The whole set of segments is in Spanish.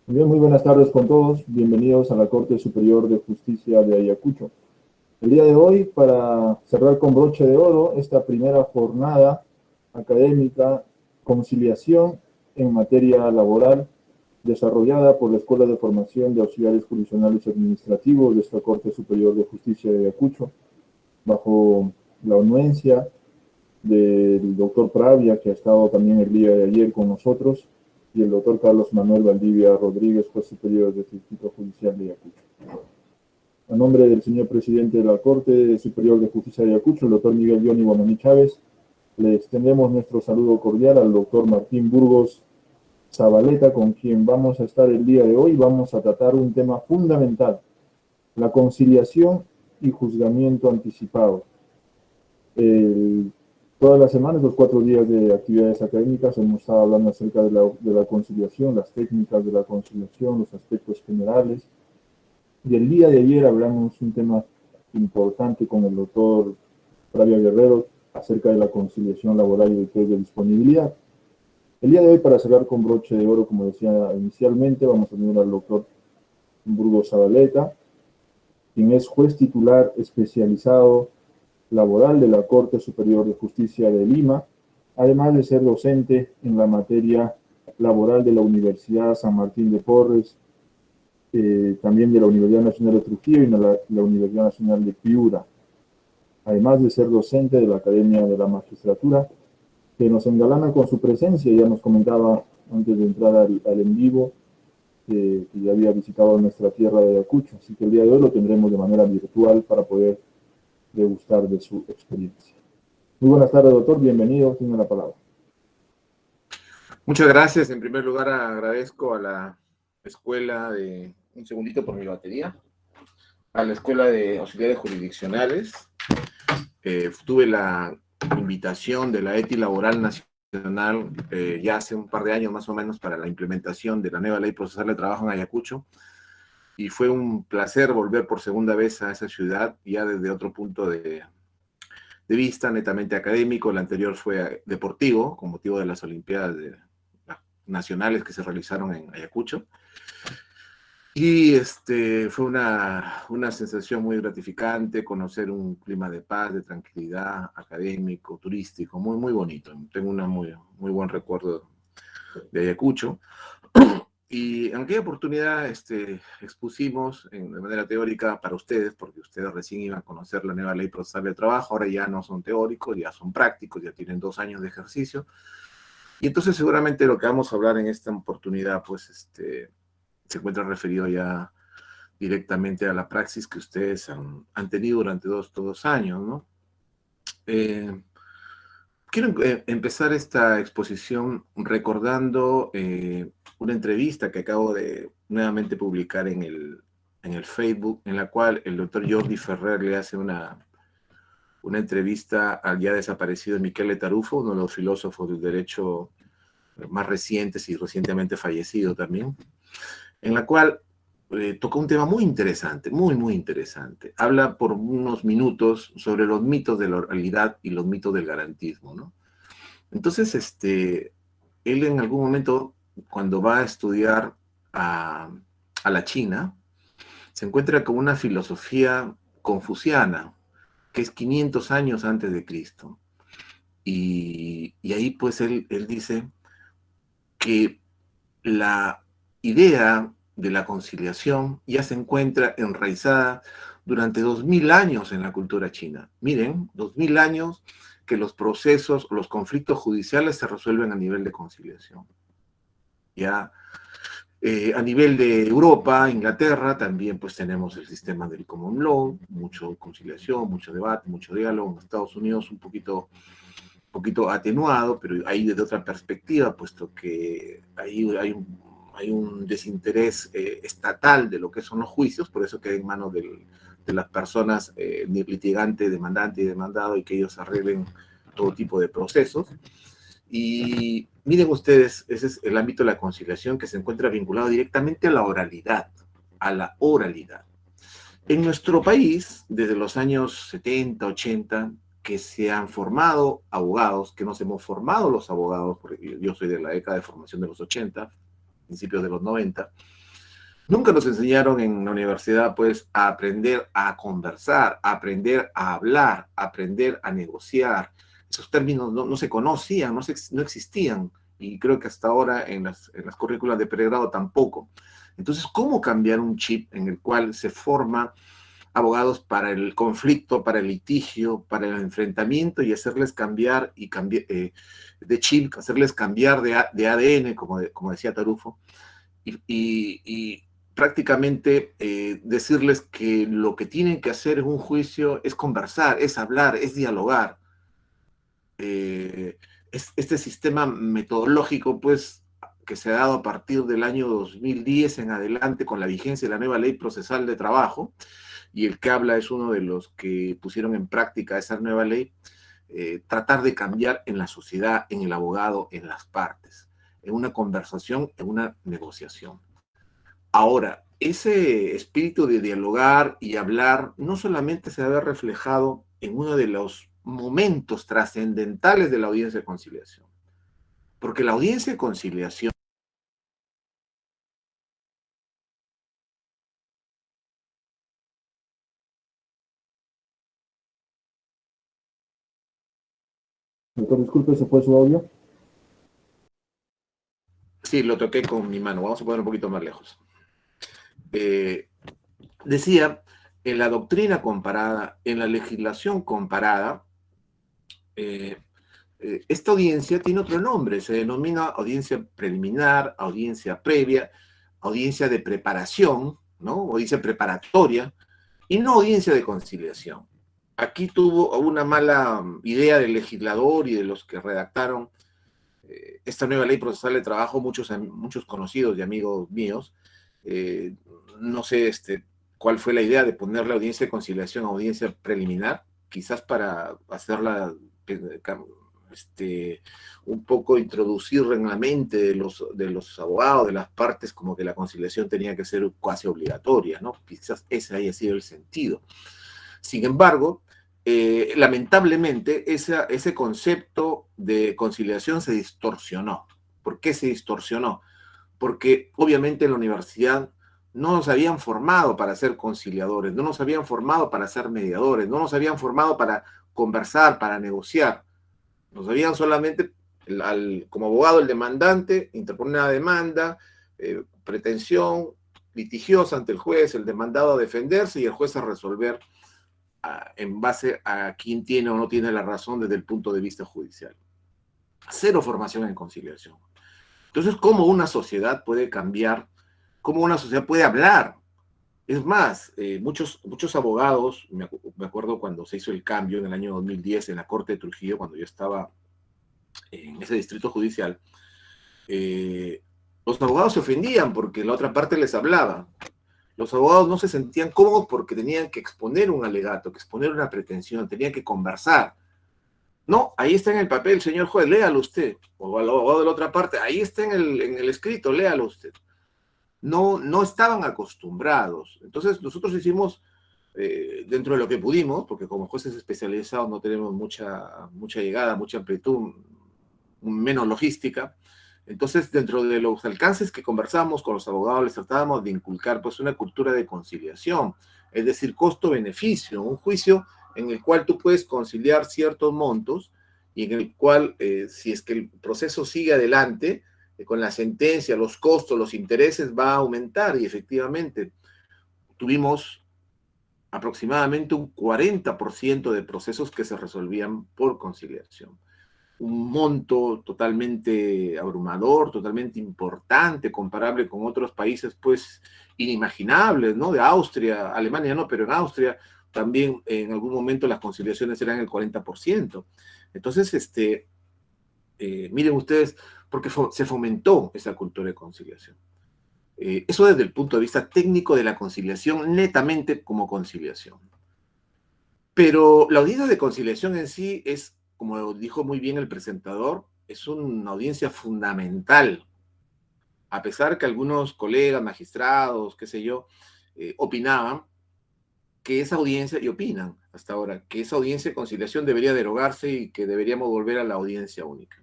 Bien, muy buenas tardes con todos. Bienvenidos a la Corte Superior de Justicia de Ayacucho. El día de hoy, para cerrar con broche de oro esta primera jornada académica, conciliación en materia laboral, desarrollada por la Escuela de Formación de Auxiliares Jurisdiccionales y Administrativos de esta Corte Superior de Justicia de Ayacucho, bajo la anuencia del doctor Pravia, que ha estado también el día de ayer con nosotros, y el doctor Carlos Manuel Valdivia Rodríguez, juez superior del Distrito Judicial de Ayacucho. A nombre del señor presidente de la Corte Superior de Justicia de Ayacucho, el doctor Miguel Johnny Guamaní Chávez, le extendemos nuestro saludo cordial al doctor Martín Burgos Zabaleta, con quien vamos a estar el día de hoy. Vamos a tratar un tema fundamental: la conciliación y juzgamiento anticipado. El Todas las semanas, los 4 días de actividades académicas, hemos estado hablando acerca de la conciliación, las técnicas de la conciliación, los aspectos generales. Y el día de ayer hablamos un tema importante con el doctor Flavia Guerrero acerca de la conciliación laboral y del test de disponibilidad. El día de hoy, para cerrar con broche de oro, como decía inicialmente, vamos a tener al doctor Burgos Zabaleta, quien es juez titular especializado laboral de la Corte Superior de Justicia de Lima, además de ser docente en la materia laboral de la Universidad San Martín de Porres, también de la Universidad Nacional de Trujillo y la Universidad Nacional de Piura, además de ser docente de la Academia de la Magistratura, que nos engalana con su presencia. Ya nos comentaba antes de entrar al en vivo que ya había visitado nuestra tierra de Ayacucho, así que el día de hoy lo tendremos de manera virtual para poder degustar de su experiencia. Muy buenas tardes, doctor. Bienvenido. Tiene la palabra. Muchas gracias. En primer lugar, agradezco a la escuela de... Un segundito por mi batería. A la escuela de auxiliares jurisdiccionales. Tuve la invitación de la ETI Laboral Nacional ya hace un par de años más o menos para la implementación de la nueva ley procesal de trabajo en Ayacucho. Y fue un placer volver por segunda vez a esa ciudad, ya desde otro punto de vista netamente académico. El anterior fue deportivo, con motivo de las Olimpiadas nacionales que se realizaron en Ayacucho. Y fue una sensación muy gratificante conocer un clima de paz, de tranquilidad, académico, turístico, muy, muy bonito. Tengo un muy buen recuerdo de Ayacucho. Y en aquella oportunidad expusimos de manera teórica para ustedes, porque ustedes recién iban a conocer la nueva ley procesal del trabajo. Ahora ya no son teóricos, ya son prácticos, ya tienen 2 años de ejercicio. Y entonces seguramente lo que vamos a hablar en esta oportunidad, pues se encuentra referido ya directamente a la praxis que ustedes han tenido durante todos los años, ¿no? Quiero empezar esta exposición recordando una entrevista que acabo de nuevamente publicar en el Facebook, en la cual el doctor Jordi Ferrer le hace una entrevista al ya desaparecido Michele Tarufo, uno de los filósofos del derecho más recientes y recientemente fallecido también, en la cual tocó un tema muy interesante, muy, muy interesante. Habla por unos minutos sobre los mitos de la oralidad y los mitos del garantismo, ¿no? Entonces, él en algún momento, cuando va a estudiar a la China, se encuentra con una filosofía confuciana, que es 500 años antes de Cristo. Y ahí pues él dice que la idea de la conciliación ya se encuentra enraizada durante 2000 años en la cultura china. Miren, 2000 años que los procesos, los conflictos judiciales se resuelven a nivel de conciliación. Ya a nivel de Europa, Inglaterra, también pues tenemos el sistema del common law, mucho conciliación, mucho debate, mucho diálogo. En Estados Unidos un poquito atenuado, pero ahí desde otra perspectiva, puesto que ahí hay un desinterés estatal de lo que son los juicios, por eso queda en manos de las personas litigante, demandante y demandado, y que ellos arreglen todo tipo de procesos. Y miren ustedes, ese es el ámbito de la conciliación, que se encuentra vinculado directamente a la oralidad, a la oralidad. En nuestro país, desde los años 70, 80, que se han formado abogados, que nos hemos formado los abogados, porque yo soy de la década de formación de los 80, principios de los 90. Nunca nos enseñaron en la universidad, pues, a aprender a conversar, a aprender a hablar, a aprender a negociar. Esos términos no se conocían, no existían, y creo que hasta ahora en las currículas de pregrado tampoco. Entonces, ¿cómo cambiar un chip en el cual se forma abogados para el conflicto, para el litigio, para el enfrentamiento, y hacerles cambiar de chip, hacerles cambiar de ADN, como decía Tarufo, y prácticamente decirles que lo que tienen que hacer en un juicio es conversar, es hablar, es dialogar? Este sistema metodológico, pues, que se ha dado a partir del año 2010 en adelante con la vigencia de la nueva ley procesal de trabajo, y el que habla es uno de los que pusieron en práctica esa nueva ley, tratar de cambiar en la sociedad, en el abogado, en las partes, en una conversación, en una negociación. Ahora, ese espíritu de dialogar y hablar no solamente se debe reflejado en uno de los momentos trascendentales de la audiencia de conciliación, porque la audiencia de conciliación, Doctor, disculpe, ¿se fue su audio? sí, lo toqué con mi mano, vamos a poner un poquito más lejos. Decía, en la doctrina comparada, en la legislación comparada, esta audiencia tiene otro nombre, se denomina audiencia preliminar, audiencia previa, audiencia de preparación, ¿no? Audiencia preparatoria, y no audiencia de conciliación. Aquí tuvo una mala idea del legislador y de los que redactaron esta nueva ley procesal de trabajo, muchos conocidos y amigos míos. eh, no sé cuál fue la idea de poner la audiencia de conciliación a audiencia preliminar, quizás para hacerla un poco introducir en la mente de los abogados, de las partes, como que la conciliación tenía que ser casi obligatoria, ¿no? Quizás ese haya sido el sentido. Sin embargo, lamentablemente ese concepto de conciliación se distorsionó. ¿Por qué se distorsionó? Porque obviamente en la universidad no nos habían formado para ser conciliadores, no nos habían formado para ser mediadores, no nos habían formado para conversar, para negociar. Nos habían solamente, como abogado, el demandante interpone una demanda, pretensión litigiosa ante el juez, el demandado a defenderse y el juez a resolver en base a quién tiene o no tiene la razón desde el punto de vista judicial. Cero formación en conciliación. Entonces, ¿cómo una sociedad puede cambiar? ¿Cómo una sociedad puede hablar? Es más, muchos abogados, me acuerdo cuando se hizo el cambio en el año 2010 en la Corte de Trujillo, cuando yo estaba en ese distrito judicial, los abogados se ofendían porque la otra parte les hablaba. Los abogados no se sentían cómodos porque tenían que exponer un alegato, que exponer una pretensión, tenían que conversar. No, ahí está en el papel, señor juez, léalo usted. O al abogado de la otra parte, ahí está en el escrito, léalo usted. No estaban acostumbrados. Entonces nosotros hicimos, dentro de lo que pudimos, porque como jueces especializados no tenemos mucha llegada, mucha amplitud, menos logística. Entonces, dentro de los alcances que conversamos con los abogados, les tratábamos de inculcar pues una cultura de conciliación, es decir, costo-beneficio, un juicio en el cual tú puedes conciliar ciertos montos y en el cual, si es que el proceso sigue adelante, con la sentencia, los costos, los intereses va a aumentar, y efectivamente tuvimos aproximadamente un 40% de procesos que se resolvían por conciliación. Un monto totalmente abrumador, totalmente importante, comparable con otros países, pues, inimaginables, ¿no? De Austria, Alemania no, pero en Austria también en algún momento las conciliaciones eran el 40%. Entonces, miren ustedes, porque se fomentó esa cultura de conciliación. Eso desde el punto de vista técnico de la conciliación, netamente como conciliación. Pero la audiencia de conciliación en sí es, como dijo muy bien el presentador, es una audiencia fundamental. A pesar que algunos colegas, magistrados, qué sé yo, opinaban que esa audiencia, y opinan hasta ahora, que esa audiencia de conciliación debería derogarse y que deberíamos volver a la audiencia única.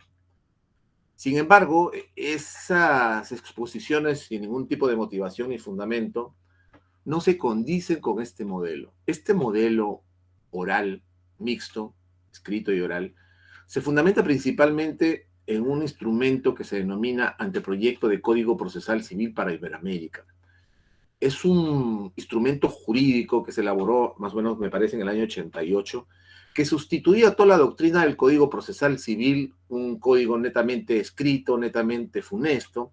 Sin embargo, esas exposiciones sin ningún tipo de motivación ni fundamento no se condicen con este modelo. Este modelo oral, mixto, escrito y oral, se fundamenta principalmente en un instrumento que se denomina Anteproyecto de Código Procesal Civil para Iberoamérica. Es un instrumento jurídico que se elaboró más o menos, me parece, en el año 88, que sustituía toda la doctrina del Código Procesal Civil, un código netamente escrito, netamente funesto,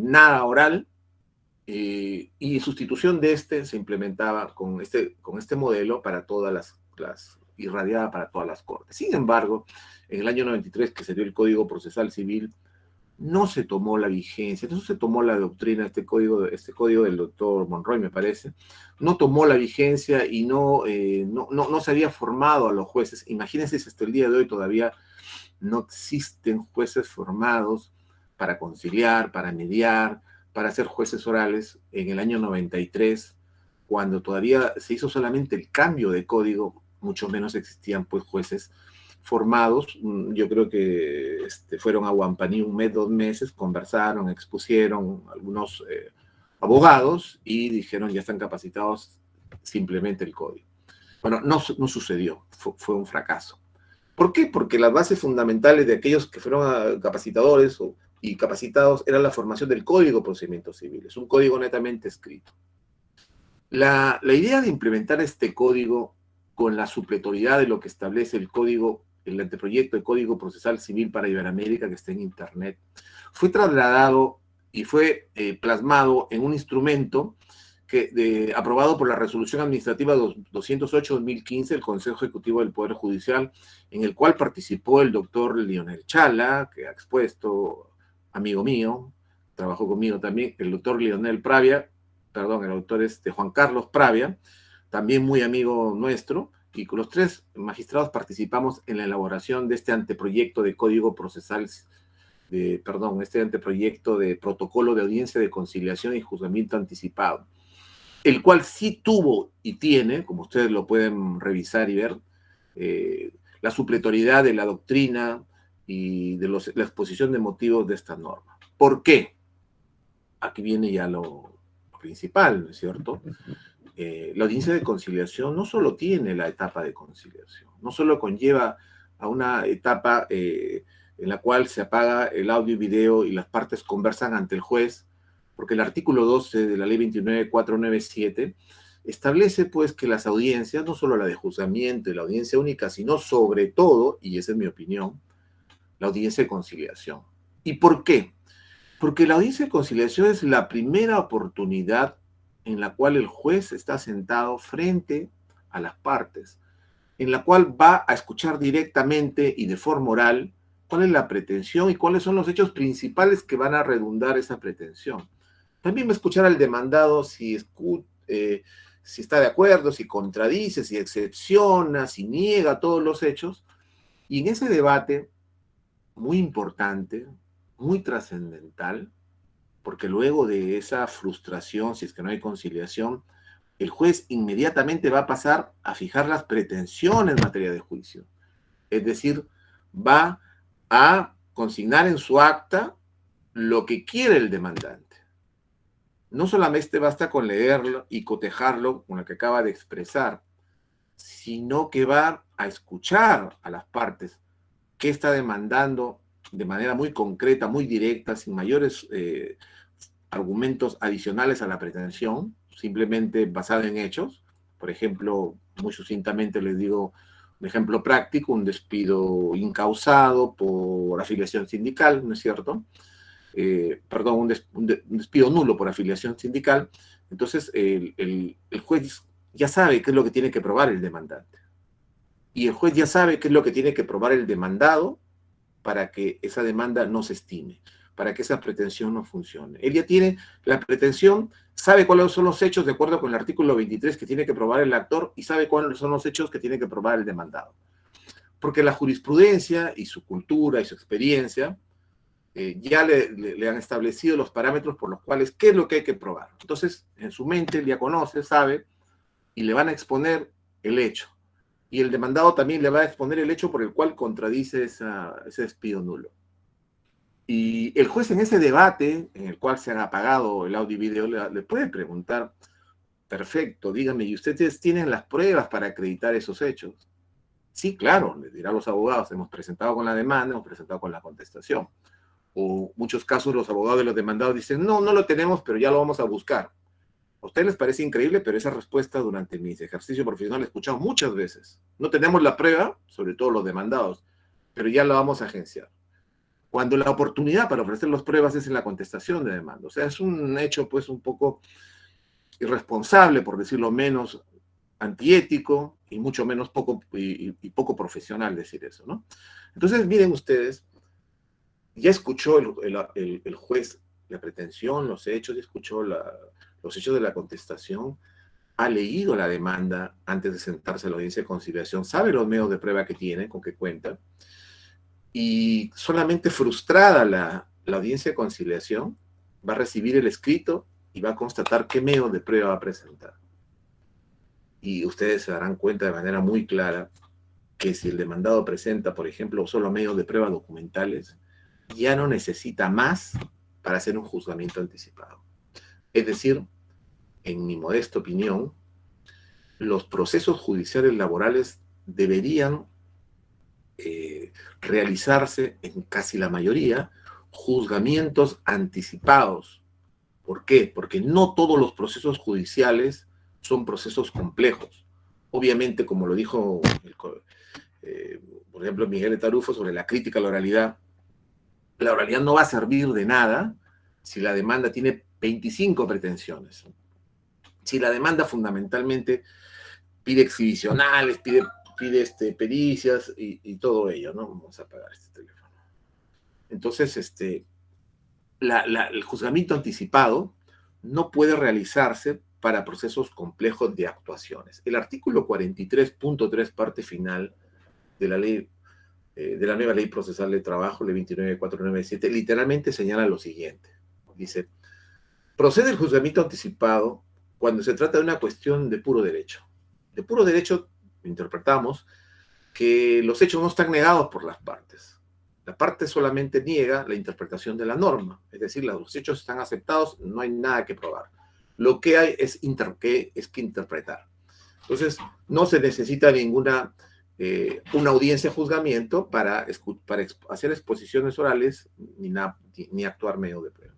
nada oral, y en sustitución de este se implementaba con este modelo para todas irradiada para todas las cortes. Sin embargo, en el año 93 que se dio el Código Procesal Civil, no se tomó la vigencia, no se tomó la doctrina, este código del doctor Monroy, me parece, no tomó la vigencia y no se había formado a los jueces. Imagínense si hasta el día de hoy todavía no existen jueces formados para conciliar, para mediar, para ser jueces orales en el año 93, cuando todavía se hizo solamente el cambio de código, mucho menos existían pues jueces formados. Yo creo que fueron a Huampaní un mes, 2 meses, conversaron, expusieron algunos abogados y dijeron ya están capacitados, simplemente el código. Bueno, no sucedió, fue un fracaso. ¿Por qué? Porque las bases fundamentales de aquellos que fueron capacitadores y capacitados era la formación del Código de Procedimientos Civiles, un código netamente escrito. La idea de implementar este código con la supletoriedad de lo que establece el anteproyecto de Código Procesal Civil para Iberoamérica, que está en Internet, fue trasladado y fue plasmado en un instrumento aprobado por la Resolución Administrativa 208-2015 del Consejo Ejecutivo del Poder Judicial, en el cual participó el doctor Lionel Chala, que ha expuesto, amigo mío, trabajó conmigo también, el doctor Lionel Pravia, perdón, el doctor Juan Carlos Pravia, también muy amigo nuestro, y con los 3 magistrados participamos en la elaboración de este anteproyecto de Código Procesal, este anteproyecto de Protocolo de Audiencia de Conciliación y Juzgamiento Anticipado, el cual sí tuvo y tiene, como ustedes lo pueden revisar y ver, la supletoriedad de la doctrina y de la exposición de motivos de esta norma. ¿Por qué? Aquí viene ya lo principal, ¿no es cierto? La audiencia de conciliación no solo tiene la etapa de conciliación, no solo conlleva a una etapa en la cual se apaga el audio y video y las partes conversan ante el juez, porque el artículo 12 de la ley 29497 establece pues que las audiencias, no solo la de juzgamiento y la audiencia única, sino sobre todo, y esa es mi opinión, la audiencia de conciliación. ¿Y por qué? Porque la audiencia de conciliación es la primera oportunidad en la cual el juez está sentado frente a las partes, en la cual va a escuchar directamente y de forma oral cuál es la pretensión y cuáles son los hechos principales que van a redundar esa pretensión. También va a escuchar al demandado si está de acuerdo, si contradice, si excepciona, si niega todos los hechos. Y en ese debate, muy importante, muy trascendental, porque luego de esa frustración, si es que no hay conciliación, el juez inmediatamente va a pasar a fijar las pretensiones en materia de juicio. Es decir, va a consignar en su acta lo que quiere el demandante. No solamente basta con leerlo y cotejarlo con lo que acaba de expresar, sino que va a escuchar a las partes qué está demandando de manera muy concreta, muy directa, sin mayores argumentos adicionales a la pretensión, simplemente basada en hechos. Por ejemplo, muy sucintamente les digo un ejemplo práctico, un despido incausado por afiliación sindical, ¿no es cierto? Perdón, un despido nulo por afiliación sindical. Entonces, el juez ya sabe qué es lo que tiene que probar el demandante. Y el juez ya sabe qué es lo que tiene que probar el demandado para que esa demanda no se estime, para que esa pretensión no funcione. Él ya tiene la pretensión, sabe cuáles son los hechos de acuerdo con el artículo 23 que tiene que probar el actor y sabe cuáles son los hechos que tiene que probar el demandado. Porque la jurisprudencia y su cultura y su experiencia ya le han establecido los parámetros por los cuales qué es lo que hay que probar. Entonces, en su mente, él ya conoce, sabe, y le van a exponer el hecho. Y el demandado también le va a exponer el hecho por el cual contradice ese despido nulo. Y el juez en ese debate, en el cual se han apagado el audio y video, le puede preguntar, perfecto, dígame, ¿y ustedes tienen las pruebas para acreditar esos hechos? Sí, claro, le dirá a los abogados, hemos presentado con la demanda, hemos presentado con la contestación. O muchos casos los abogados de los demandados dicen, no, no lo tenemos, pero ya lo vamos a buscar. A ustedes les parece increíble, pero esa respuesta durante mi ejercicio profesional la he escuchado muchas veces. No tenemos la prueba, sobre todo los demandados, pero ya la vamos a agenciar. Cuando la oportunidad para ofrecer las pruebas es en la contestación de demanda. O sea, es un hecho pues un poco irresponsable, por decirlo menos, antiético y mucho menos poco profesional decir eso, ¿no? Entonces, miren ustedes, ya escuchó el juez la pretensión, los hechos, ya escuchó los hechos de la contestación, ha leído la demanda antes de sentarse a la audiencia de conciliación, sabe los medios de prueba que tiene, con que cuenta, y solamente frustrada la audiencia de conciliación, va a recibir el escrito y va a constatar qué medios de prueba va a presentar. Y ustedes se darán cuenta de manera muy clara que si el demandado presenta, por ejemplo, solo medios de prueba documentales, ya no necesita más para hacer un juzgamiento anticipado. Es decir, en mi modesta opinión, los procesos judiciales laborales deberían realizarse en casi la mayoría juzgamientos anticipados. ¿Por qué? Porque no todos los procesos judiciales son procesos complejos. Obviamente, como lo dijo, por ejemplo, Miguel Tarufo sobre la crítica a la oralidad no va a servir de nada si la demanda tiene 25 pretensiones. Si la demanda fundamentalmente pide exhibicionales, pide pericias y todo ello, ¿no? Vamos a apagar este teléfono. Entonces, el juzgamiento anticipado no puede realizarse para procesos complejos de actuaciones. El artículo 43.3, parte final de la ley, de la nueva ley procesal de trabajo, ley 29497, literalmente señala lo siguiente. Dice, procede el juzgamiento anticipado cuando se trata de una cuestión de puro derecho. De puro derecho interpretamos que los hechos no están negados por las partes. La parte solamente niega la interpretación de la norma, es decir, los hechos están aceptados, no hay nada que probar. Lo que hay es que interpretar. Entonces, no se necesita una audiencia de juzgamiento para hacer exposiciones orales ni actuar medio de prueba.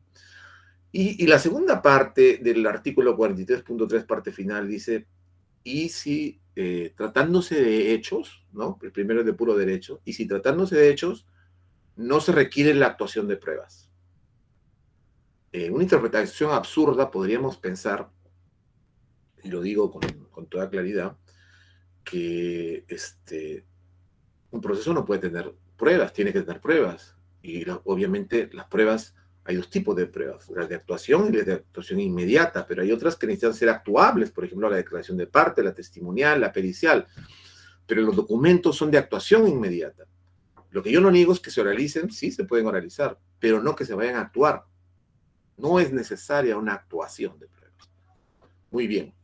Y la segunda parte del artículo 43.3, parte final, dice, y si tratándose de hechos, ¿no? El primero es de puro derecho, y si tratándose de hechos, no se requiere la actuación de pruebas. En una interpretación absurda podríamos pensar, y lo digo con toda claridad, que un proceso no puede tener pruebas, tiene que tener pruebas. Y obviamente las pruebas, hay dos tipos de pruebas, las de actuación y las de actuación inmediata, pero hay otras que necesitan ser actuables, por ejemplo, la declaración de parte, la testimonial, la pericial. Pero los documentos son de actuación inmediata. Lo que yo no niego es que se oralicen, sí se pueden oralizar, pero no que se vayan a actuar. No es necesaria una actuación de pruebas. Muy bien.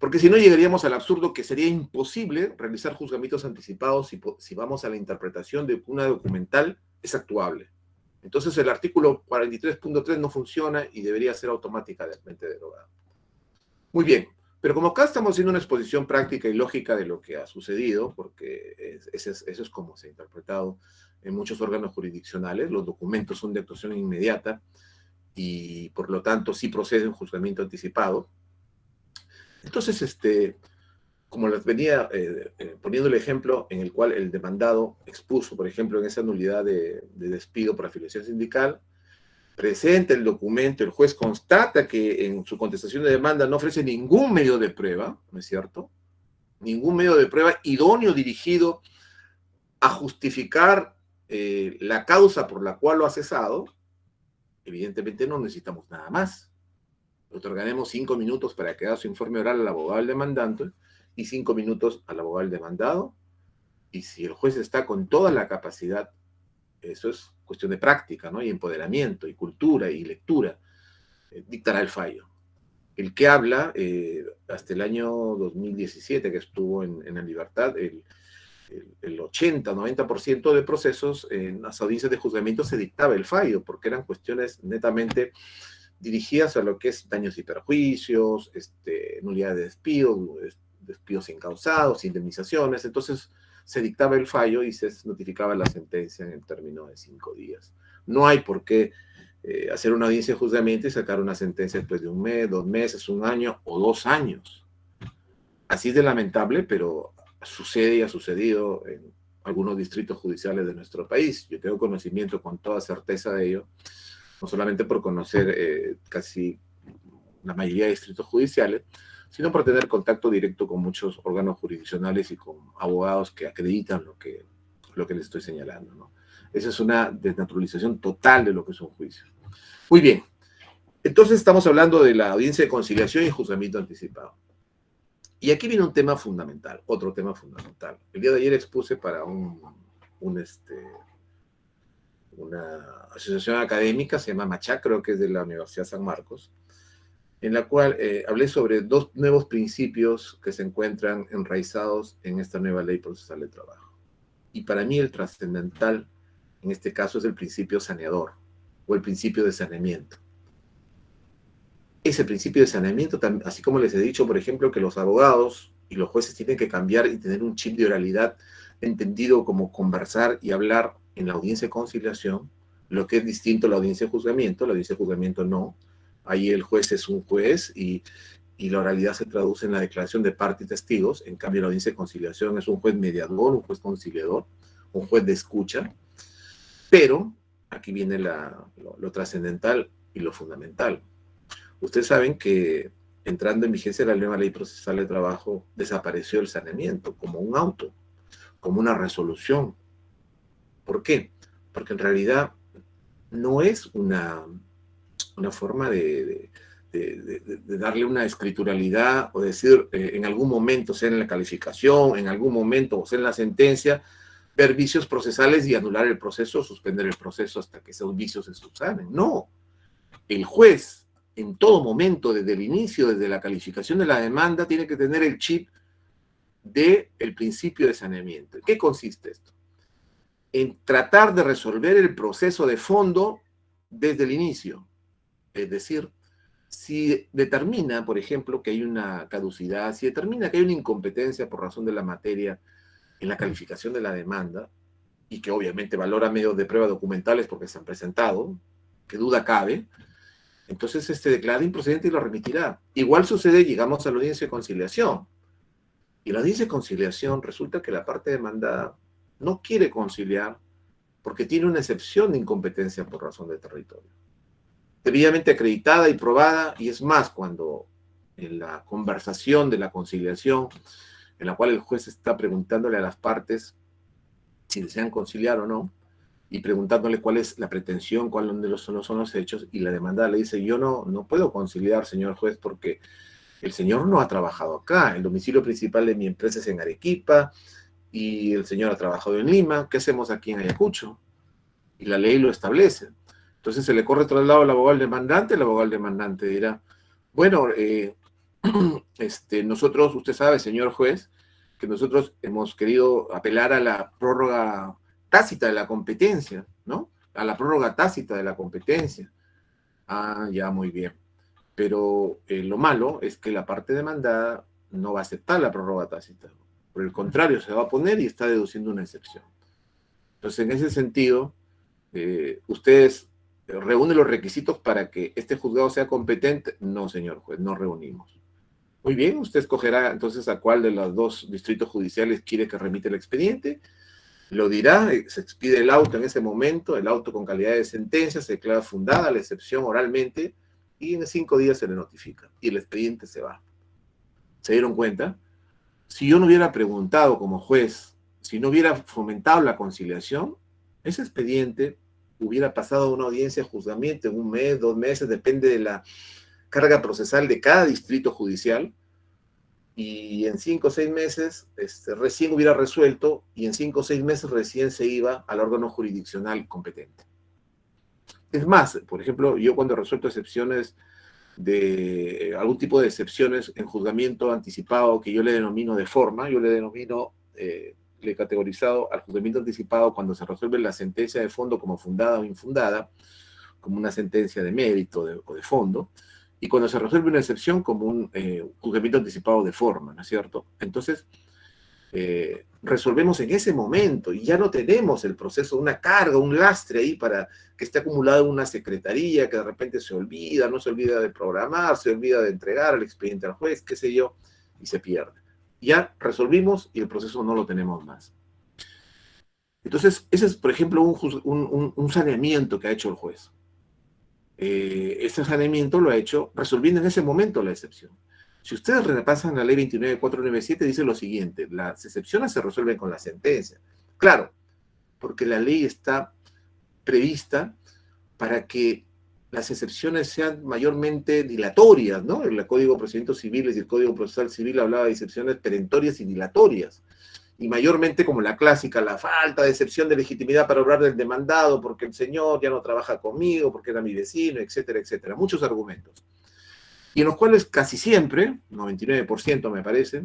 Porque si no llegaríamos al absurdo que sería imposible realizar juzgamientos anticipados si vamos a la interpretación de que una documental es actuable. Entonces el artículo 43.3 no funciona y debería ser automáticamente derogado. Muy bien, pero como acá estamos haciendo una exposición práctica y lógica de lo que ha sucedido, porque eso es como se ha interpretado en muchos órganos jurisdiccionales, los documentos son de actuación inmediata y por lo tanto sí procede un juzgamiento anticipado. Entonces, como les venía poniendo el ejemplo en el cual el demandado expuso, por ejemplo, en esa nulidad de despido por afiliación sindical, presenta el documento, el juez constata que en su contestación de demanda no ofrece ningún medio de prueba, ¿no es cierto? Ningún medio de prueba idóneo dirigido a justificar la causa por la cual lo ha cesado. Evidentemente no necesitamos nada más. Le otorgaremos 5 minutos para que haga su informe oral al abogado del demandante y 5 minutos al abogado del demandado. Y si el juez está con toda la capacidad, eso es cuestión de práctica, ¿no? Y empoderamiento, y cultura, y lectura, dictará el fallo. El que habla, hasta el año 2017, que estuvo en la libertad, el 80-90% de procesos en las audiencias de juzgamiento se dictaba el fallo, porque eran cuestiones netamente dirigidas a lo que es daños y perjuicios, nulidad de despidos incausados, indemnizaciones. Entonces se dictaba el fallo y se notificaba la sentencia en el término de 5 días. No hay por qué hacer una audiencia de juzgamiento y sacar una sentencia después de 1 mes, 2 meses, 1 año o 2 años. Así de lamentable, pero sucede y ha sucedido en algunos distritos judiciales de nuestro país. Yo tengo conocimiento con toda certeza de ello, no solamente por conocer casi la mayoría de distritos judiciales, sino por tener contacto directo con muchos órganos jurisdiccionales y con abogados que acreditan lo que les estoy señalando, ¿no? Esa es una desnaturalización total de lo que es un juicio. Muy bien. Entonces estamos hablando de la audiencia de conciliación y juzgamiento anticipado. Y aquí viene un tema fundamental, otro tema fundamental. El día de ayer expuse para una asociación académica, se llama MACHAC, creo que es de la Universidad San Marcos, en la cual hablé sobre 2 nuevos principios que se encuentran enraizados en esta nueva ley procesal de trabajo. Y para mí el trascendental, en este caso, es el principio saneador, o el principio de saneamiento. Ese principio de saneamiento, así como les he dicho, por ejemplo, que los abogados y los jueces tienen que cambiar y tener un chip de oralidad entendido como conversar y hablar en la audiencia de conciliación, lo que es distinto a la audiencia de juzgamiento. La audiencia de juzgamiento no. Ahí el juez es un juez y la oralidad se traduce en la declaración de parte y testigos. En cambio, la audiencia de conciliación es un juez mediador, un juez conciliador, un juez de escucha. Pero aquí viene lo trascendental y lo fundamental. Ustedes saben que entrando en vigencia la nueva ley procesal de trabajo desapareció el saneamiento como un auto, como una resolución. ¿Por qué? Porque en realidad no es una forma de darle una escrituralidad o decir en algún momento, sea en la calificación, en algún momento, o sea en la sentencia, ver vicios procesales y anular el proceso, suspender el proceso hasta que esos vicios se subsanen. No. El juez, en todo momento, desde el inicio, desde la calificación de la demanda, tiene que tener el chip del principio de saneamiento. ¿En qué consiste esto? En tratar de resolver el proceso de fondo desde el inicio. Es decir, si determina, por ejemplo, que hay una caducidad, si determina que hay una incompetencia por razón de la materia en la calificación de la demanda, y que obviamente valora medios de prueba documentales porque se han presentado, que duda cabe, entonces declara improcedente y lo remitirá. Igual sucede, llegamos a la audiencia de conciliación. Y en la audiencia de conciliación resulta que la parte demandada no quiere conciliar porque tiene una excepción de incompetencia por razón de territorio. Debidamente acreditada y probada, y es más, cuando en la conversación de la conciliación, en la cual el juez está preguntándole a las partes si desean conciliar o no, y preguntándole cuál es la pretensión, cuáles son los hechos, y la demandada le dice, yo no puedo conciliar, señor juez, porque el señor no ha trabajado acá, el domicilio principal de mi empresa es en Arequipa, y el señor ha trabajado en Lima, ¿qué hacemos aquí en Ayacucho? Y la ley lo establece. Entonces se le corre traslado al abogado el abogado demandante dirá, bueno, nosotros, usted sabe, señor juez, que nosotros hemos querido apelar a la prórroga tácita de la competencia, ¿no? A la prórroga tácita de la competencia. Ah, ya, muy bien. Pero lo malo es que la parte demandada no va a aceptar la prórroga tácita. Por el contrario, se va a poner y está deduciendo una excepción. Entonces, en ese sentido, ustedes reúnen los requisitos para que este juzgado sea competente. No, señor juez, no reunimos. Muy bien, usted escogerá entonces a cuál de los 2 distritos judiciales quiere que remite el expediente. Lo dirá, se expide el auto en ese momento, el auto con calidad de sentencia, se declara fundada la excepción oralmente y en 5 días se le notifica y el expediente se va. ¿Se dieron cuenta? Si yo no hubiera preguntado como juez, si no hubiera fomentado la conciliación, ese expediente hubiera pasado a una audiencia de juzgamiento en 1 mes, 2 meses, depende de la carga procesal de cada distrito judicial, y en 5 o 6 meses recién hubiera resuelto, y en 5 o 6 meses recién se iba al órgano jurisdiccional competente. Es más, por ejemplo, yo cuando resuelto excepciones de algún tipo de excepciones en juzgamiento anticipado que yo le denomino de forma, yo le denomino le he categorizado al juzgamiento anticipado cuando se resuelve la sentencia de fondo como fundada o infundada, como una sentencia de mérito o de fondo, y cuando se resuelve una excepción como un juzgamiento anticipado de forma, ¿no es cierto? Entonces, resolvemos en ese momento y ya no tenemos el proceso, una carga, un lastre ahí para que esté acumulado en una secretaría que de repente se olvida, no se olvida de programar, se olvida de entregar el expediente al juez, qué sé yo, y se pierde. Ya resolvimos y el proceso no lo tenemos más. Entonces, ese es, por ejemplo, un saneamiento que ha hecho el juez. Este saneamiento lo ha hecho resolviendo en ese momento la excepción. Si ustedes repasan la ley 29.497, dice lo siguiente: las excepciones se resuelven con la sentencia. Claro, porque la ley está prevista para que las excepciones sean mayormente dilatorias, ¿no? El Código de Procedimientos Civiles y el Código Procesal Civil hablaba de excepciones perentorias y dilatorias. Y mayormente como la clásica, la falta de excepción de legitimidad para obrar del demandado, porque el señor ya no trabaja conmigo, porque era mi vecino, etcétera, etcétera. Muchos argumentos. Y en los cuales casi siempre, 99% me parece,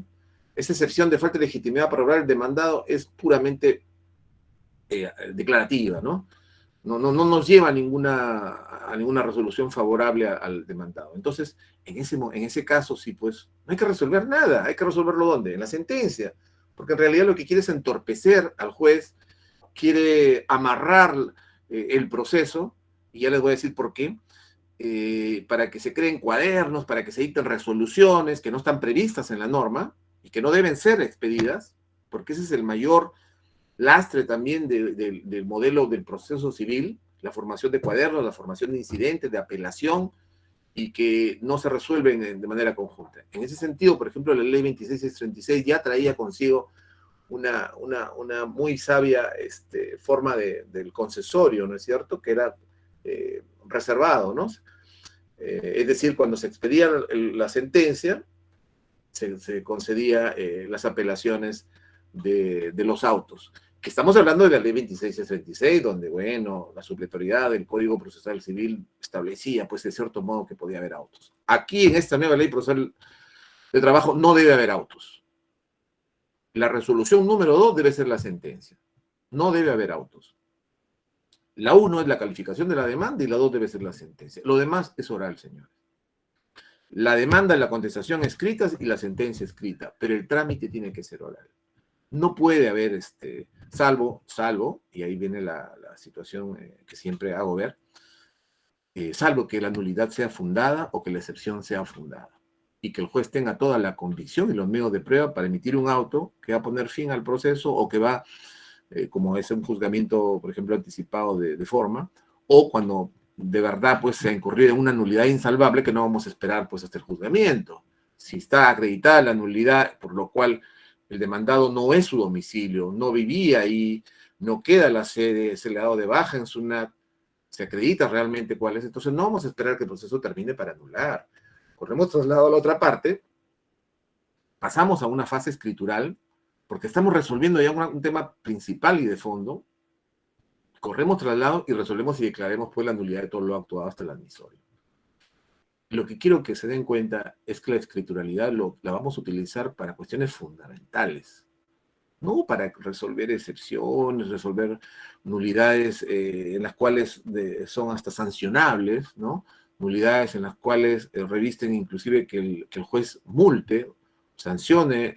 esa excepción de falta de legitimidad para obrar el demandado es puramente declarativa, ¿no? No nos lleva a ninguna resolución favorable al demandado. Entonces, en ese caso, sí, pues, no hay que resolver nada. ¿Hay que resolverlo dónde? En la sentencia. Porque en realidad lo que quiere es entorpecer al juez, quiere amarrar el proceso, y ya les voy a decir por qué, para que se creen cuadernos, para que se dicten resoluciones que no están previstas en la norma y que no deben ser expedidas, porque ese es el mayor lastre también del modelo del proceso civil, la formación de cuadernos, la formación de incidentes, de apelación, y que no se resuelven de manera conjunta. En ese sentido, por ejemplo, la ley 2636 ya traía consigo una muy sabia forma del concesorio, ¿no es cierto?, que era reservado, ¿no? Es decir, cuando se expedía la sentencia, se concedía las apelaciones de los autos. Que estamos hablando de la ley 2636, donde, bueno, la supletoriedad del Código Procesal Civil establecía, pues, de cierto modo que podía haber autos. Aquí, en esta nueva ley procesal de trabajo, no debe haber autos. La resolución número 2 debe ser la sentencia. No debe haber autos. La 1 es la calificación de la demanda y la 2 debe ser la sentencia. Lo demás es oral, señores. La demanda es la contestación escrita y la sentencia escrita, pero el trámite tiene que ser oral. No puede haber, salvo, y ahí viene la situación que siempre hago ver, salvo que la nulidad sea fundada o que la excepción sea fundada, y que el juez tenga toda la convicción y los medios de prueba para emitir un auto que va a poner fin al proceso o que va, como es un juzgamiento, por ejemplo, anticipado de forma, o cuando de verdad pues se ha incurrido en una nulidad insalvable que no vamos a esperar pues hasta el juzgamiento. Si está acreditada la nulidad, por lo cual el demandado no es su domicilio, no vivía ahí, no queda la sede, se le ha dado de baja en SUNAT, se acredita realmente cuál es, entonces no vamos a esperar que el proceso termine para anular. Corremos traslado a la otra parte, pasamos a una fase escritural, porque estamos resolviendo ya un tema principal y de fondo, corremos traslado y resolvemos y declaremos pues la nulidad de todo lo actuado hasta el admisorio. Lo que quiero que se den cuenta es que la escrituralidad la vamos a utilizar para cuestiones fundamentales, no para resolver excepciones, resolver nulidades en las cuales son hasta sancionables, ¿no? Nulidades en las cuales revisten inclusive que el juez multe, sancione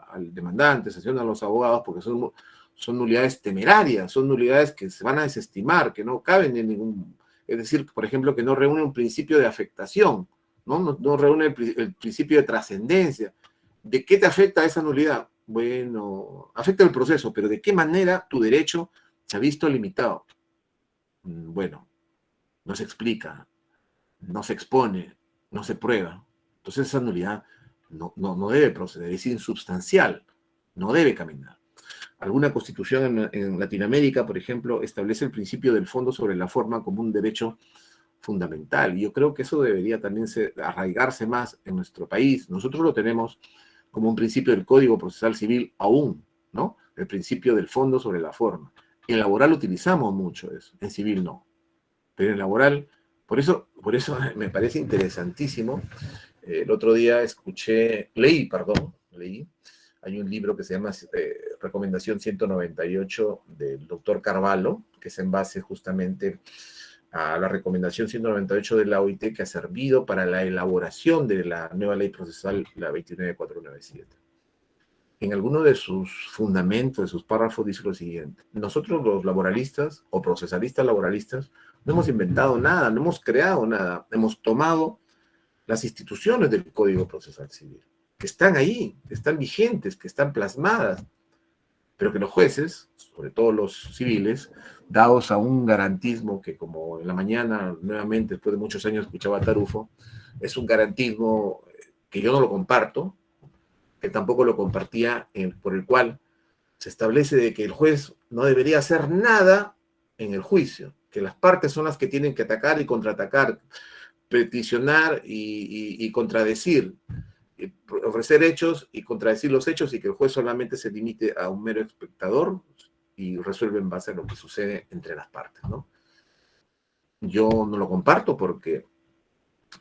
al demandante, sancione a los abogados, porque son nulidades temerarias, son nulidades que se van a desestimar, que no caben en ningún... Es decir, por ejemplo, que no reúne un principio de afectación, no reúne el principio de trascendencia. ¿De qué te afecta esa nulidad? Bueno, afecta el proceso, pero ¿de qué manera tu derecho se ha visto limitado? Bueno, no se explica, no se expone, no se prueba. Entonces esa nulidad no debe proceder, es insubstancial, no debe caminar. Alguna constitución en Latinoamérica, por ejemplo, establece el principio del fondo sobre la forma como un derecho fundamental. Y yo creo que eso debería también arraigarse más en nuestro país. Nosotros lo tenemos como un principio del Código Procesal Civil aún, ¿no? El principio del fondo sobre la forma. En laboral utilizamos mucho eso, en civil no. Pero en laboral, por eso me parece interesantísimo. El otro día leí, hay un libro que se llama recomendación 198 del doctor Carvalho, que es en base justamente a la recomendación 198 de la OIT, que ha servido para la elaboración de la nueva ley procesal, la 29497. En alguno de sus fundamentos, de sus párrafos, dice lo siguiente: nosotros los laboralistas o procesalistas laboralistas no hemos inventado nada, no hemos creado nada, hemos tomado las instituciones del Código Procesal Civil, que están ahí, que están vigentes, que están plasmadas, pero que los jueces, sobre todo los civiles, dados a un garantismo que, como en la mañana, nuevamente, después de muchos años, escuchaba a Tarufo, es un garantismo que yo no lo comparto, que tampoco lo compartía, por el cual se establece de que el juez no debería hacer nada en el juicio, que las partes son las que tienen que atacar y contraatacar, peticionar y contradecir, ofrecer hechos y contradecir los hechos, y que el juez solamente se limite a un mero espectador y resuelve en base a lo que sucede entre las partes, ¿no? Yo no lo comparto porque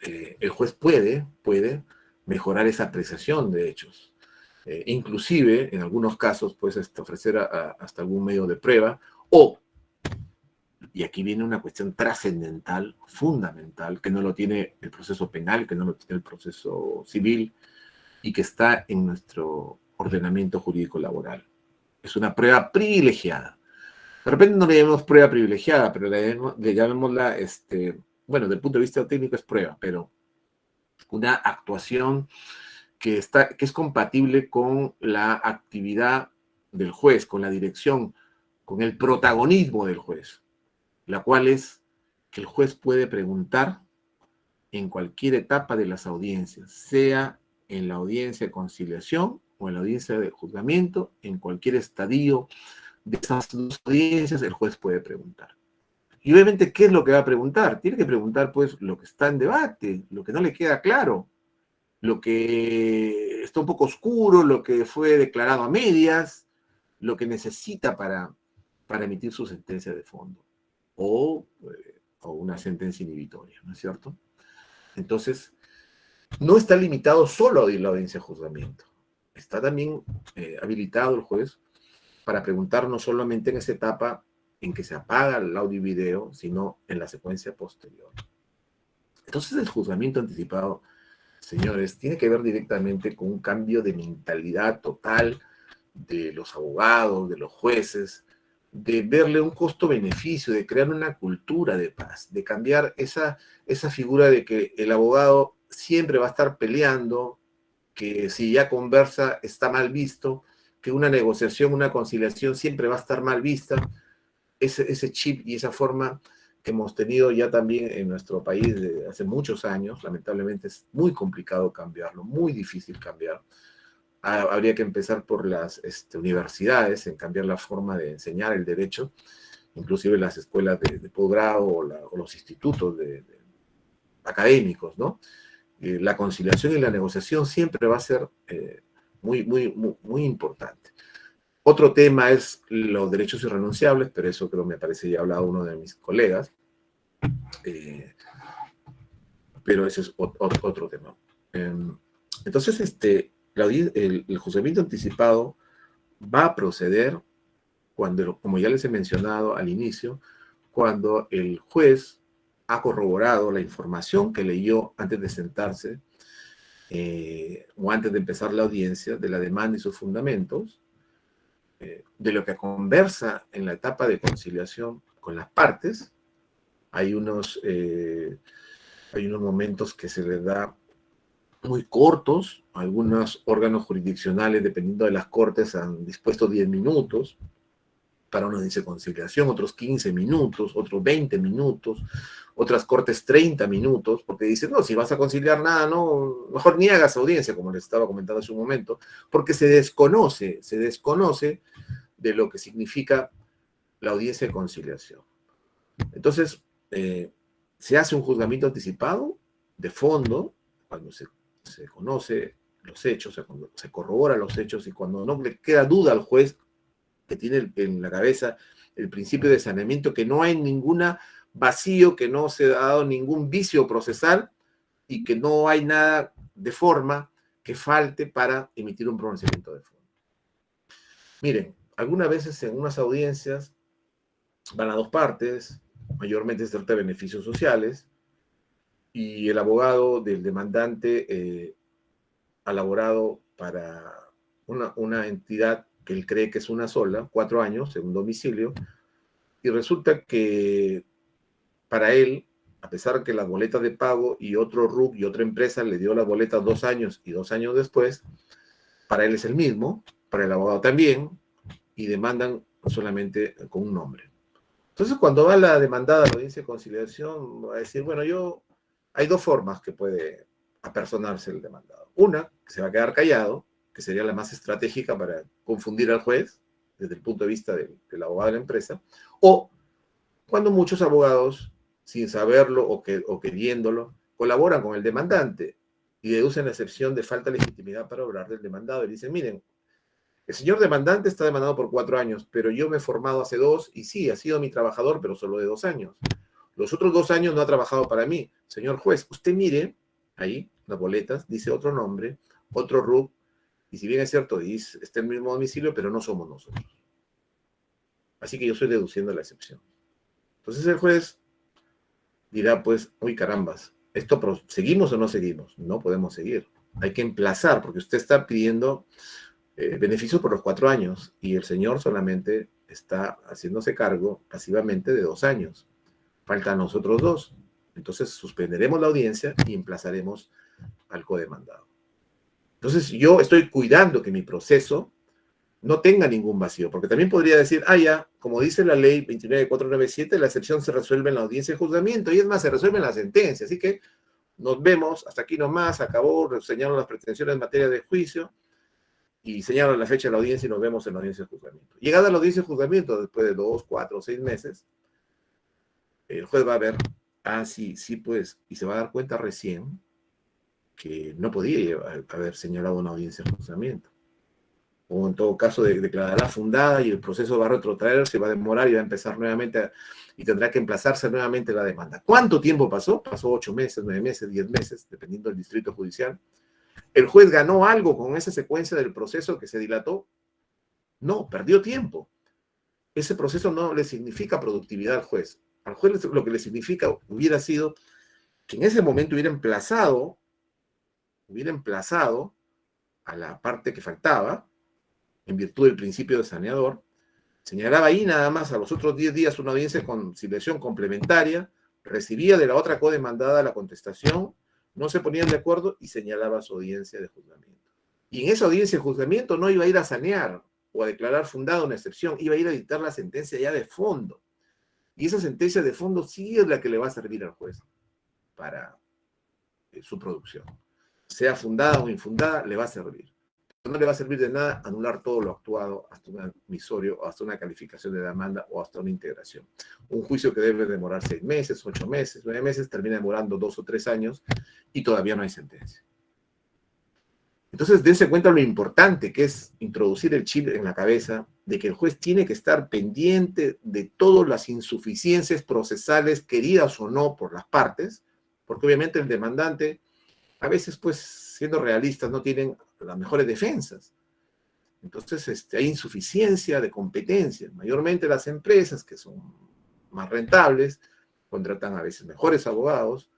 el juez puede mejorar esa apreciación de hechos. Inclusive, en algunos casos, pues ofrecer hasta algún medio de prueba, o, y aquí viene una cuestión trascendental, fundamental, que no lo tiene el proceso penal, que no lo tiene el proceso civil, y que está en nuestro ordenamiento jurídico laboral. Es una prueba privilegiada. De repente no le llamemos prueba privilegiada, pero le llamémosla, bueno, desde el punto de vista técnico es prueba, pero una actuación que es compatible con la actividad del juez, con la dirección, con el protagonismo del juez, la cual es que el juez puede preguntar en cualquier etapa de las audiencias, sea en la audiencia de conciliación o en la audiencia de juzgamiento, en cualquier estadio de esas dos audiencias, el juez puede preguntar. Y obviamente, ¿qué es lo que va a preguntar? Tiene que preguntar, pues, lo que está en debate, lo que no le queda claro, lo que está un poco oscuro, lo que fue declarado a medias, lo que necesita para emitir su sentencia de fondo o una sentencia inhibitoria, ¿no es cierto? Entonces, no está limitado solo a la audiencia de juzgamiento. Está también habilitado el juez para preguntar no solamente en esa etapa en que se apaga el audio y video, sino en la secuencia posterior. Entonces, el juzgamiento anticipado, señores, tiene que ver directamente con un cambio de mentalidad total de los abogados, de los jueces, de verle un costo-beneficio, de crear una cultura de paz, de cambiar esa figura de que el abogado siempre va a estar peleando, que si ya conversa está mal visto, que una negociación, una conciliación siempre va a estar mal vista. Ese chip y esa forma que hemos tenido ya también en nuestro país desde hace muchos años, lamentablemente es muy complicado cambiarlo, muy difícil cambiar. Habría que empezar por las universidades en cambiar la forma de enseñar el derecho, inclusive las escuelas de posgrado o los institutos académicos, ¿no? La conciliación y la negociación siempre va a ser muy importante. Otro tema es los derechos irrenunciables, pero eso creo me parece ya hablado uno de mis colegas. Pero ese es otro tema. Entonces, el juzgamiento anticipado va a proceder cuando, como ya les he mencionado al inicio, cuando el juez ha corroborado la información que leyó antes de sentarse o antes de empezar la audiencia, de la demanda y sus fundamentos, de lo que conversa en la etapa de conciliación con las partes. Hay unos momentos que se les da muy cortos. Algunos órganos jurisdiccionales, dependiendo de las cortes, han dispuesto 10 minutos para una audiencia de conciliación, otros 15 minutos, otros 20 minutos, otras cortes 30 minutos, porque dicen, no, si vas a conciliar nada, no, mejor ni hagas audiencia, como les estaba comentando hace un momento, porque se desconoce de lo que significa la audiencia de conciliación. Entonces, se hace un juzgamiento anticipado de fondo, cuando se conoce los hechos, o sea, cuando se corrobora los hechos y cuando no le queda duda al juez que tiene en la cabeza el principio de saneamiento, que no hay ningún vacío, que no se ha dado ningún vicio procesal y que no hay nada de forma que falte para emitir un pronunciamiento de fondo. Miren, algunas veces en unas audiencias van a dos partes, mayormente se trata de beneficios sociales, y el abogado del demandante ha laborado para una entidad que él cree que es una sola, 4 años en un domicilio, y resulta que para él, a pesar que las boletas de pago y otro RUC y otra empresa le dio las boletas 2 años y 2 años después, para él es el mismo, para el abogado también, y demandan solamente con un nombre. Entonces, cuando va la demandada a la audiencia de conciliación, va a decir, bueno, hay dos formas que puede apersonarse el demandado. Una, que se va a quedar callado, que sería la más estratégica para confundir al juez, desde el punto de vista del abogado de la empresa, o cuando muchos abogados, sin saberlo o queriéndolo, colaboran con el demandante y deducen la excepción de falta de legitimidad para obrar del demandado y dicen, miren, el señor demandante está demandado por 4 años, pero yo me he formado hace 2 y sí, ha sido mi trabajador, pero solo de 2 años. Los otros 2 años no ha trabajado para mí. Señor juez, usted mire, ahí, las boletas, dice otro nombre, otro RUC, y si bien es cierto, está en el mismo domicilio, pero no somos nosotros. Así que yo estoy deduciendo la excepción. Entonces el juez dirá, pues, uy, carambas, ¿seguimos o no seguimos? No podemos seguir. Hay que emplazar, porque usted está pidiendo beneficio por los 4 años y el señor solamente está haciéndose cargo pasivamente de 2 años. Faltan los otros 2. Entonces suspenderemos la audiencia y emplazaremos al codemandado. Entonces yo estoy cuidando que mi proceso no tenga ningún vacío, porque también podría decir, ya, como dice la ley 29497, la excepción se resuelve en la audiencia de juzgamiento, y es más, se resuelve en la sentencia, así que nos vemos, hasta aquí nomás, acabó, señalo las pretensiones en materia de juicio, y señalo la fecha de la audiencia y nos vemos en la audiencia de juzgamiento. Llegada a la audiencia de juzgamiento, después de 2, 4, 6 meses, el juez va a ver, sí, pues, y se va a dar cuenta recién que no podía haber señalado una audiencia de juzgamiento. O en todo caso declarará fundada y el proceso va a retrotraerse, va a demorar y va a empezar nuevamente y tendrá que emplazarse nuevamente la demanda. ¿Cuánto tiempo pasó? Pasó 8 meses, 9 meses, 10 meses, dependiendo del distrito judicial. ¿El juez ganó algo con esa secuencia del proceso que se dilató? No, perdió tiempo. Ese proceso no le significa productividad al juez. Al juez lo que le significa hubiera sido que en ese momento hubiera emplazado a la parte que faltaba, en virtud del principio de saneador, señalaba ahí nada más a los otros 10 días una audiencia de conciliación complementaria, recibía de la otra codemandada la contestación, no se ponían de acuerdo y señalaba su audiencia de juzgamiento. Y en esa audiencia de juzgamiento no iba a ir a sanear o a declarar fundada una excepción, iba a ir a dictar la sentencia ya de fondo. Y esa sentencia de fondo sí es la que le va a servir al juez para su producción. Sea fundada o infundada, le va a servir. No le va a servir de nada anular todo lo actuado hasta un admisorio, o hasta una calificación de demanda o hasta una integración. Un juicio que debe demorar 6 meses, 8 meses, 9 meses, termina demorando 2 o 3 años y todavía no hay sentencia. Entonces, dense cuenta lo importante que es introducir el chip en la cabeza de que el juez tiene que estar pendiente de todas las insuficiencias procesales, queridas o no por las partes, porque obviamente el demandante, a veces, pues, siendo realistas, no tienen las mejores defensas. Entonces, hay insuficiencia de competencia. Mayormente las empresas que son más rentables contratan a veces mejores abogados,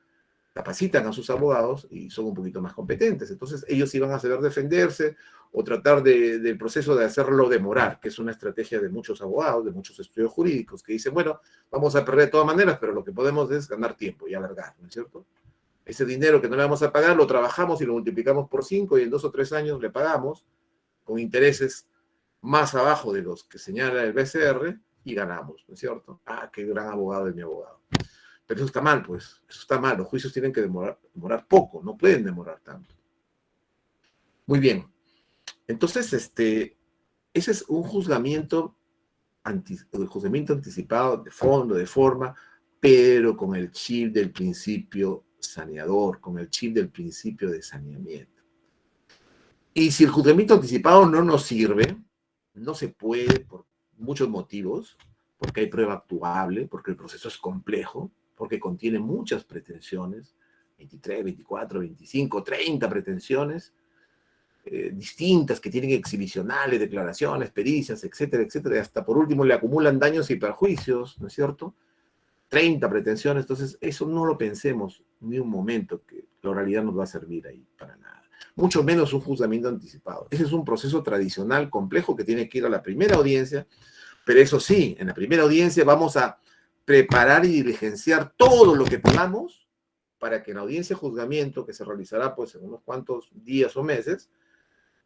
capacitan a sus abogados y son un poquito más competentes. Entonces, ellos iban a saber defenderse o tratar del proceso de hacerlo demorar, que es una estrategia de muchos abogados, de muchos estudios jurídicos, que dicen, bueno, vamos a perder de todas maneras, pero lo que podemos es ganar tiempo y alargar, ¿no es cierto? Ese dinero que no le vamos a pagar lo trabajamos y lo multiplicamos por 5 y en 2 o 3 años le pagamos con intereses más abajo de los que señala el BCR y ganamos, ¿no es cierto? Qué gran abogado es mi abogado. Pero eso está mal, pues, eso está mal. Los juicios tienen que demorar poco, no pueden demorar tanto. Muy bien. Entonces, ese es un juzgamiento anticipado de fondo, de forma, pero con el chip del principio saneador, con el chip del principio de saneamiento. Y si el juzgamiento anticipado no nos sirve, no se puede por muchos motivos, porque hay prueba actuable, porque el proceso es complejo, porque contiene muchas pretensiones, 23, 24, 25, 30 pretensiones. distintas que tienen exhibicionales, declaraciones, pericias, etcétera, etcétera, y hasta por último le acumulan daños y perjuicios, ¿no es cierto? 30 pretensiones, entonces eso no lo pensemos ni un momento, que la oralidad nos va a servir ahí para nada. Mucho menos un juzgamiento anticipado. Ese es un proceso tradicional complejo que tiene que ir a la primera audiencia, pero eso sí, en la primera audiencia vamos a preparar y diligenciar todo lo que podamos para que en la audiencia de juzgamiento, que se realizará pues en unos cuantos días o meses,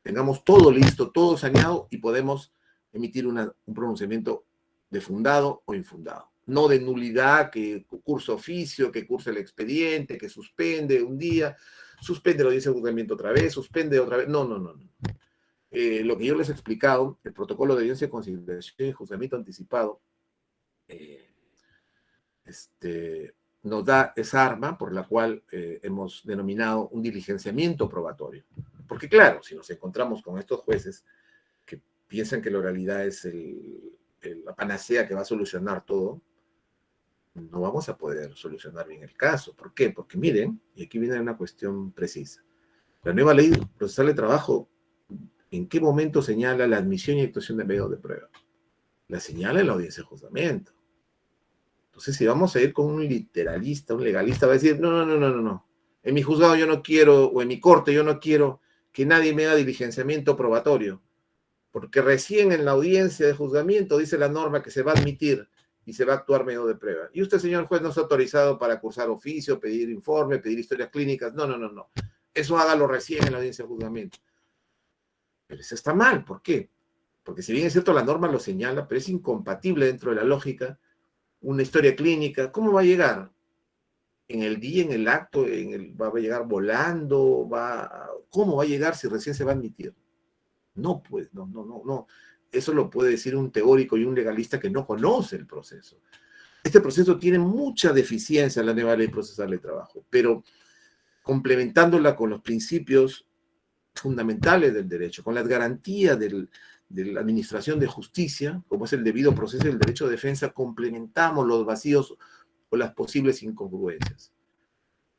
tengamos todo listo, todo saneado y podemos emitir un pronunciamiento de fundado o infundado. No de nulidad, que cursa oficio, que cursa el expediente, que suspende un día, suspende la audiencia de juzgamiento otra vez, suspende otra vez. No. Lo que yo les he explicado, el protocolo de audiencia de conciliación y juzgamiento anticipado, nos da esa arma por la cual hemos denominado un diligenciamiento probatorio. Porque claro, si nos encontramos con estos jueces que piensan que la oralidad es la panacea que va a solucionar todo, no vamos a poder solucionar bien el caso. ¿Por qué? Porque miren, y aquí viene una cuestión precisa. La nueva ley procesal de trabajo, ¿en qué momento señala la admisión y actuación de medios de prueba? La señala en la audiencia de juzgamiento. Entonces, si vamos a ir con un literalista, un legalista, va a decir, no. En mi juzgado yo no quiero, o en mi corte yo no quiero que nadie me haga diligenciamiento probatorio, porque recién en la audiencia de juzgamiento dice la norma que se va a admitir y se va a actuar medio de prueba. Y usted, señor juez, no está autorizado para cursar oficio, pedir informe, pedir historias clínicas. No. Eso hágalo recién en la audiencia de juzgamiento. Pero eso está mal. ¿Por qué? Porque si bien es cierto la norma lo señala, pero es incompatible dentro de la lógica una historia clínica. ¿Cómo va a llegar? En el día, en el acto, va a llegar volando, ¿cómo va a llegar si recién se va a admitir? No, pues, no. Eso lo puede decir un teórico y un legalista que no conoce el proceso. Este proceso tiene mucha deficiencia en la nueva ley procesal de trabajo, pero complementándola con los principios fundamentales del derecho, con las garantías de la administración de justicia, como es el debido proceso del derecho de defensa, complementamos los vacíos o las posibles incongruencias.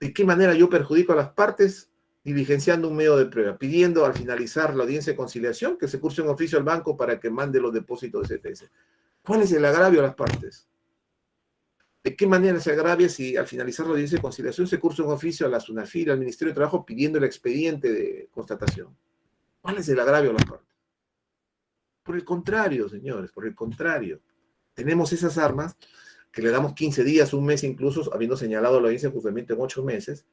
¿De qué manera yo perjudico a las partes? Diligenciando un medio de prueba, pidiendo al finalizar la audiencia de conciliación que se curse un oficio al banco para que mande los depósitos de CTS. ¿Cuál es el agravio a las partes? ¿De qué manera se agravia si al finalizar la audiencia de conciliación se cursa un oficio a la SUNAFIL, al Ministerio de Trabajo, pidiendo el expediente de constatación? ¿Cuál es el agravio a las partes? Por el contrario, señores, por el contrario. Tenemos esas armas que le damos 15 días, un mes incluso, habiendo señalado la audiencia de juzgamiento en 8 meses,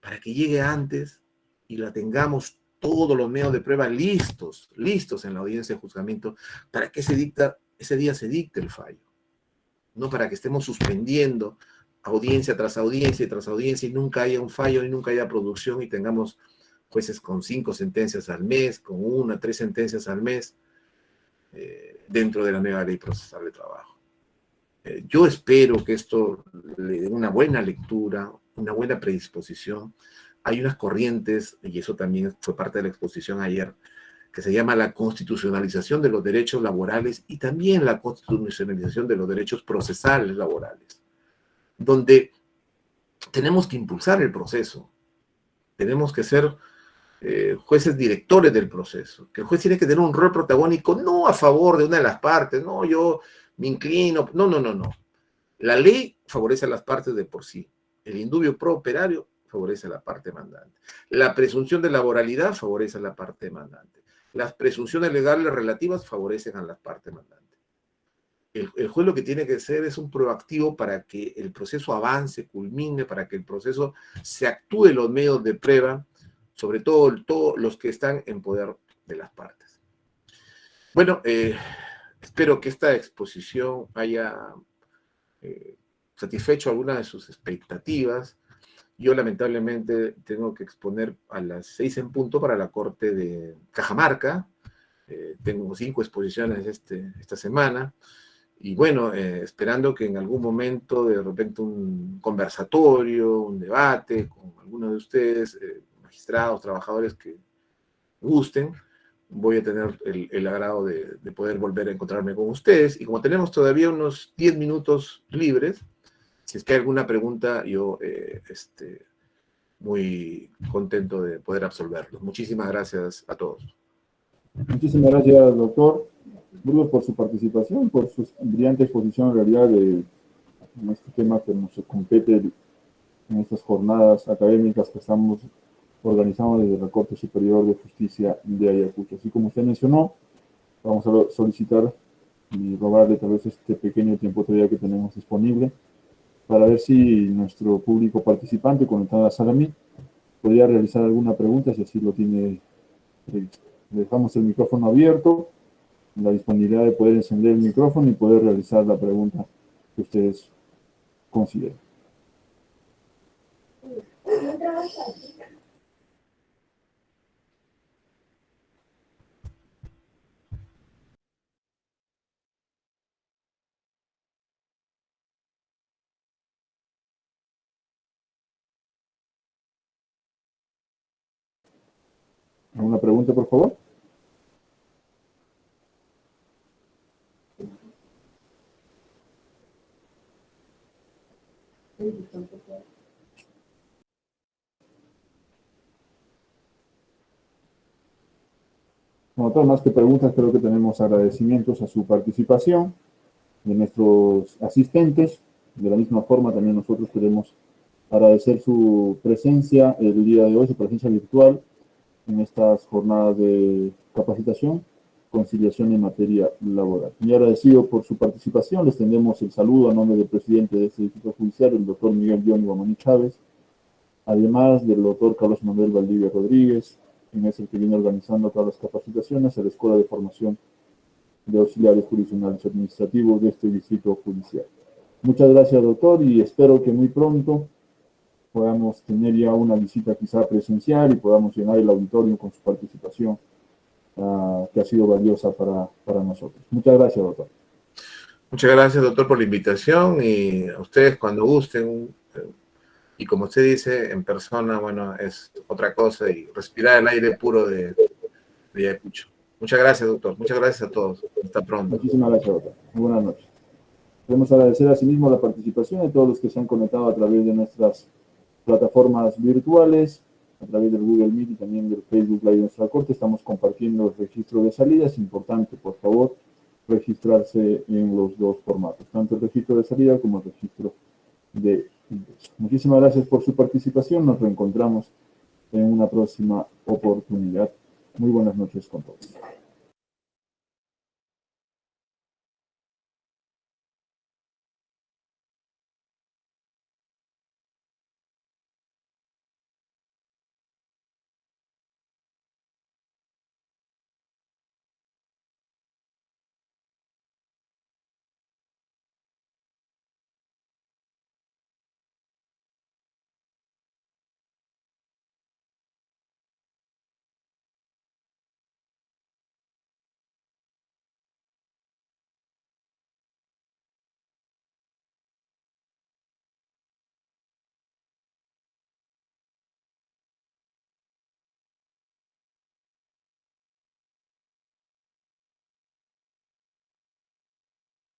para que llegue antes y la tengamos todos los medios de prueba listos en la audiencia de juzgamiento, para que ese día se dicte el fallo. No para que estemos suspendiendo audiencia tras audiencia y tras audiencia y nunca haya un fallo y nunca haya producción y tengamos jueces con 5 sentencias al mes, con 1 a 3 sentencias al mes, dentro de la nueva ley procesal de trabajo. Yo espero que esto le dé una buena lectura, una buena predisposición. Hay unas corrientes, y eso también fue parte de la exposición ayer, que se llama la constitucionalización de los derechos laborales y también la constitucionalización de los derechos procesales laborales, donde tenemos que impulsar el proceso, tenemos que ser jueces directores del proceso, que el juez tiene que tener un rol protagónico, no a favor de una de las partes, no, yo me inclino, no. La ley favorece a las partes de por sí, el indubio pro operario favorece a la parte mandante, la presunción de laboralidad favorece a la parte mandante, las presunciones legales relativas favorecen a la parte mandante. El juez lo que tiene que hacer es un proactivo para que el proceso avance, culmine, para que el proceso se actúe los medios de prueba, sobre todo todos los que están en poder de las partes. Bueno, espero que esta exposición haya satisfecho algunas de sus expectativas. Yo lamentablemente tengo que exponer a las 6 en punto para la Corte de Cajamarca. Tengo 5 exposiciones esta semana. Y bueno, esperando que en algún momento, de repente un conversatorio, un debate con algunos de ustedes, magistrados, trabajadores que gusten, voy a tener el agrado de poder volver a encontrarme con ustedes. Y como tenemos todavía unos 10 minutos libres, si es que hay alguna pregunta, yo muy contento de poder absolverlos. Muchísimas gracias a todos. Muchísimas gracias, doctor Burgos, por su participación, por su brillante exposición en realidad en este tema que nos compete en estas jornadas académicas que estamos organizando desde la Corte Superior de Justicia de Ayacucho. Así como usted mencionó, vamos a solicitar y robarle tal vez este pequeño tiempo todavía que tenemos disponible para ver si nuestro público participante conectado a la sala MIT podría realizar alguna pregunta, si así lo tiene previsto. Le dejamos el micrófono abierto, la disponibilidad de poder encender el micrófono y poder realizar la pregunta que ustedes consideren. ¿Alguna pregunta, por favor? Como todas más que preguntas, creo que tenemos agradecimientos a su participación de nuestros asistentes. De la misma forma, también nosotros queremos agradecer su presencia el día de hoy, su presencia virtual en estas jornadas de capacitación, conciliación en materia laboral. Muy agradecido por su participación, les tendemos el saludo a nombre del presidente de este distrito judicial, el doctor Miguel Johnny Guamani Chávez, además del doctor Carlos Manuel Valdivia Rodríguez, quien es el que viene organizando todas las capacitaciones a la Escuela de Formación de Auxiliares Jurisdiccionales Administrativos de este distrito judicial. Muchas gracias, doctor, y espero que muy pronto podamos tener ya una visita quizá presencial y podamos llenar el auditorio con su participación, que ha sido valiosa para nosotros. Muchas gracias, doctor. Muchas gracias, doctor, por la invitación, y a ustedes cuando gusten. Y como usted dice, en persona, bueno, es otra cosa, y respirar el aire puro de Ayacucho. Muchas gracias, doctor. Muchas gracias a todos. Hasta pronto. Muchísimas gracias, doctor. Muy buenas noches. Queremos agradecer asimismo la participación de todos los que se han conectado a través de nuestras plataformas virtuales, a través del Google Meet y también del Facebook Live de nuestra Corte. Estamos compartiendo el registro de salida. Es importante, por favor, registrarse en los dos formatos, tanto el registro de salida como el registro de ingreso. Muchísimas gracias por su participación. Nos reencontramos en una próxima oportunidad. Muy buenas noches con todos.